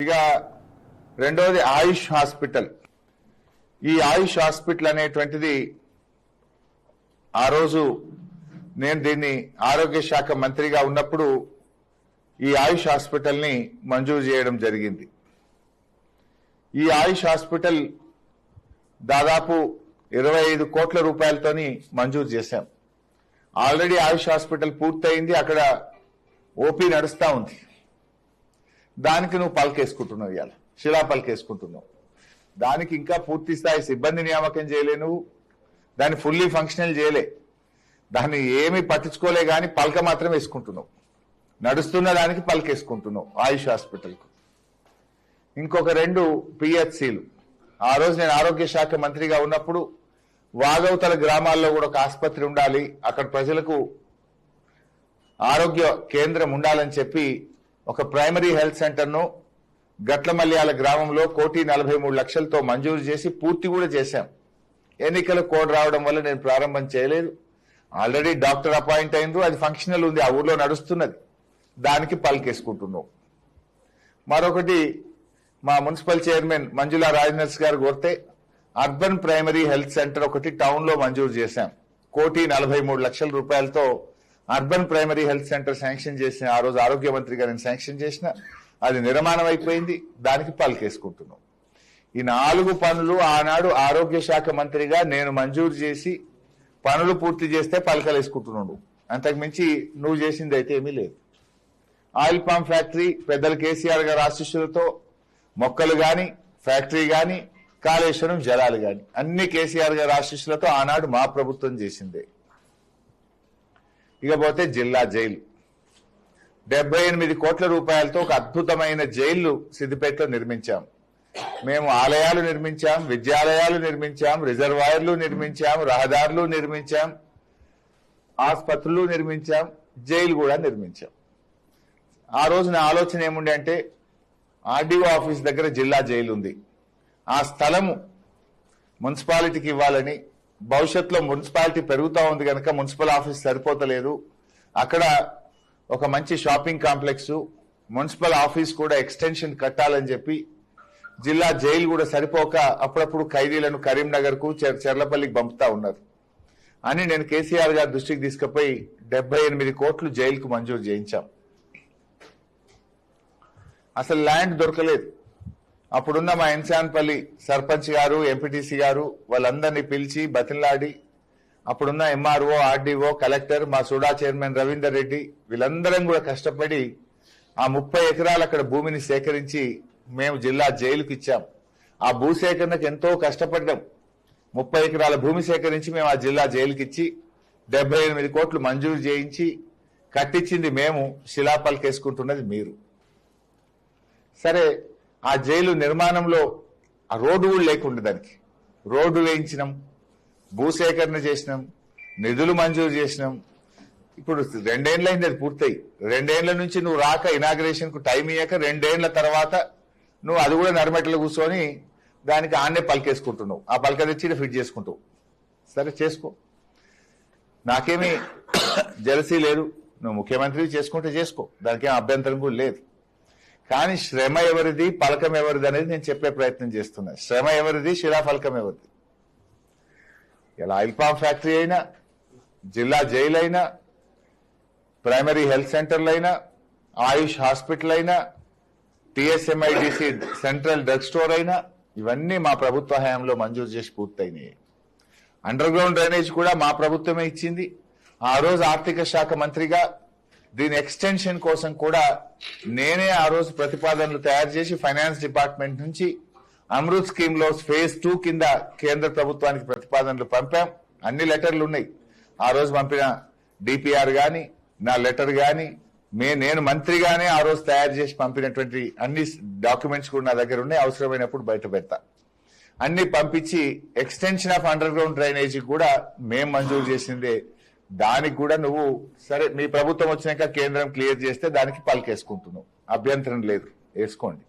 ఇక రెండోది ఆయుష్ హాస్పిటల్. ఈ ఆయుష్ హాస్పిటల్ అనేటువంటిది ఆ రోజు నేను దీన్ని ఆరోగ్య శాఖ మంత్రిగా ఉన్నప్పుడు ఈ ఆయుష్ హాస్పిటల్ని మంజూరు చేయడం జరిగింది. ఈ ఆయుష్ హాస్పిటల్ దాదాపు 25 కోట్ల రూపాయలతోని మంజూరు చేశాం. ఆల్రెడీ ఆయుష్ హాస్పిటల్ పూర్తయింది, అక్కడ ఓపీ నడుస్తూ ఉంది. దానికి నువ్వు పలకేసుకుంటున్నావు, ఇవాళ శిలా పలకేసుకుంటున్నావు. దానికి ఇంకా పూర్తి స్థాయి సిబ్బంది నియామకం చేయలే, నువ్వు దాన్ని ఫుల్లీ ఫంక్షనల్ చేయలే, దాన్ని ఏమీ పట్టించుకోలే, కానీ పలక మాత్రం వేసుకుంటున్నావు. నడుస్తున్న దానికి పలకేసుకుంటున్నావు ఆయుష్ హాస్పిటల్కు. ఇంకొక 2 పిహెచ్సిలు. ఆ రోజు నేను ఆరోగ్య శాఖ మంత్రిగా ఉన్నప్పుడు వాగవతల గ్రామాల్లో కూడా ఒక ఆసుపత్రి ఉండాలి, అక్కడ ప్రజలకు ఆరోగ్య కేంద్రం ఉండాలని చెప్పి ఒక ప్రైమరీ హెల్త్ సెంటర్ను గట్లమల్యాల గ్రామంలో 1,43,00,000తో మంజూరు చేసి పూర్తి కూడా చేశాం. ఎన్నికల కోడ్ రావడం వల్ల నేను ప్రారంభం చేయలేదు. ఆల్రెడీ డాక్టర్ అపాయింట్ అయినరు, అది ఫంక్షనల్ ఉంది, ఆ ఊర్లో నడుస్తున్నది, దానికి పలికేసుకుంటున్నాం. మరొకటి మా మున్సిపల్ చైర్మన్ మంజులా రాజనర్స్ గారు కోరితే అర్బన్ ప్రైమరీ హెల్త్ సెంటర్ ఒకటి టౌన్ లో మంజూరు చేశాం. 1,43,00,000 రూపాయలతో urban primary health centre sanction చేసిన ఆ రోజు ఆరోగ్య మంత్రిగా నేను శాంక్షన్ చేసిన, అది నిర్మాణం అయిపోయింది, దానికి పలికేసుకుంటున్నాం. ఈ 4 పనులు ఆనాడు ఆరోగ్య శాఖ మంత్రిగా నేను మంజూరు చేసి పనులు పూర్తి చేస్తే పలకలేసుకుంటున్నాడు. అంతకుమించి నువ్వు చేసింది అయితే ఏమీ లేదు. ఆయిల్ పామ్ ఫ్యాక్టరీ పెద్దలు కేసీఆర్ గారి ఆశీస్సులతో మొక్కలు గాని, ఫ్యాక్టరీ గాని, కాళేశ్వరం జలాలు గాని అన్ని కేసీఆర్ గారి ఆశీస్సులతో ఆనాడు మా ప్రభుత్వం చేసిందే. ఇకపోతే జిల్లా జైలు 78 కోట్ల రూపాయలతో ఒక అద్భుతమైన జైళ్లు సిద్దిపేటలో నిర్మించాం. మేము ఆలయాలు నిర్మించాం, విద్యాలయాలు నిర్మించాం, రిజర్వాయర్లు నిర్మించాం, రహదారులు నిర్మించాం, ఆసుపత్రులు నిర్మించాం, జైలు కూడా నిర్మించాం. ఆ రోజు నా ఆలోచన ఏముండే అంటే ఆర్డీఓ ఆఫీస్ దగ్గర జిల్లా జైలు ఉంది, ఆ స్థలము మున్సిపాలిటీకి ఇవ్వాలని. భవిష్యత్తులో మున్సిపాలిటీ పెరుగుతూ ఉంది కనుక మున్సిపల్ ఆఫీస్ సరిపోతలేదు, అక్కడ ఒక మంచి షాపింగ్ కాంప్లెక్స్, మున్సిపల్ ఆఫీస్ కూడా ఎక్స్టెన్షన్ కట్టాలని చెప్పి జిల్లా జైలు కూడా సరిపోక అప్పుడప్పుడు ఖైదీలను కరీంనగర్ కు, చెర్లపల్లికి పంపుతా ఉన్నారు అని నేను కేసీఆర్ గారి దృష్టికి తీసుకుపోయి 78 కోట్లు జైలుకు మంజూరు చేయించాం. అసలు ల్యాండ్ దొరకలేదు. అప్పుడున్న మా ఇన్సాన్పల్లి సర్పంచ్ గారు, ఎంపీటీసీ గారు వాళ్ళందరినీ పిలిచి బతిలాడి అప్పుడున్న ఎంఆర్ఓ, ఆర్డీఓ, కలెక్టర్, మా సుడా చైర్మన్ రవీందర్ రెడ్డి వీళ్ళందరం కూడా కష్టపడి ఆ 30 ఎకరాలు అక్కడ భూమిని సేకరించి మేము జిల్లా జైలుకి ఇచ్చాం. ఆ భూసేకరణకు ఎంతో కష్టపడ్డాం. 30 ఎకరాల భూమి సేకరించి మేము ఆ జిల్లా జైలుకి ఇచ్చి 78 కోట్లు మంజూరు చేయించి కట్టించింది మేము, శిలాపలకేసుకుంటున్నది మీరు. సరే, ఆ జైలు నిర్మాణంలో ఆ రోడ్డు కూడా లేకుండా దానికి రోడ్డు వేయించినాం, భూసేకరణ చేసినాం, నిధులు మంజూరు చేసినాం. ఇప్పుడు 2 ఏళ్ళైంది అది పూర్తయి. 2 ఏళ్ల నుంచి నువ్వు రాక ఇనాగ్రేషన్ కు టైం ఇయ్యాక 2 ఏళ్ల తర్వాత నువ్వు అది కూడా నరమెట్లో కూర్చొని దానికి ఆన్నే పలికేసుకుంటున్నావు. ఆ పలక తెచ్చి ఫిట్ చేసుకుంటావు. సరే చేసుకో, నాకేమీ జలసీ లేదు. నువ్వు ముఖ్యమంత్రి చేసుకుంటే చేసుకో, దానికేం అభ్యంతరం కూడా లేదు. కానీ శ్రమ ఎవరిది, పలకం ఎవరిది అనేది నేను చెప్పే ప్రయత్నం చేస్తున్నా. శ్రమ ఎవరిది, శిలాఫలకం ఎవరిది? ఇలా ఆయిల్ పామ్ ఫ్యాక్టరీ అయినా, జిల్లా జైలు అయినా, ప్రైమరీ హెల్త్ సెంటర్లు అయినా, ఆయుష్ హాస్పిటల్ అయినా, టిఎస్ఎంఐడిసి సెంట్రల్ డ్రగ్ స్టోర్ అయినా ఇవన్నీ మా ప్రభుత్వ హయాంలో మంజూరు చేసి పూర్తయినాయి. అండర్ గ్రౌండ్ డ్రైనేజ్ కూడా మా ప్రభుత్వమే ఇచ్చింది. ఆ రోజు ఆర్థిక శాఖ మంత్రిగా దీని ఎక్స్టెన్షన్ కోసం కూడా నేనే ఆ రోజు ప్రతిపాదనలు తయారు చేసి ఫైనాన్స్ డిపార్ట్మెంట్ నుంచి అమృత్ స్కీమ్ లో ఫేజ్ 2 కింద కేంద్ర ప్రభుత్వానికి ప్రతిపాదనలు పంపాం. అన్ని లెటర్లు ఉన్నాయి. ఆ రోజు పంపిన డిపిఆర్ గాని, నా లెటర్ గాని, నేను మంత్రిగానే ఆ రోజు తయారు చేసి పంపినటువంటి అన్ని డాక్యుమెంట్స్ కూడా నా దగ్గర ఉన్నాయి. అవసరమైనప్పుడు బయట పెడతా. అన్ని పంపించి extension of under ground drainage కూడా మేము మంజూరు చేసిందే. దానికి కూడా నువ్వు సరే మీ ప్రభుత్వం వచ్చినాక కేంద్రం క్లియర్ చేస్తే దానికి పలికేసుకుంటున్నావు. అభ్యంతరం లేదు, వేసుకోండి.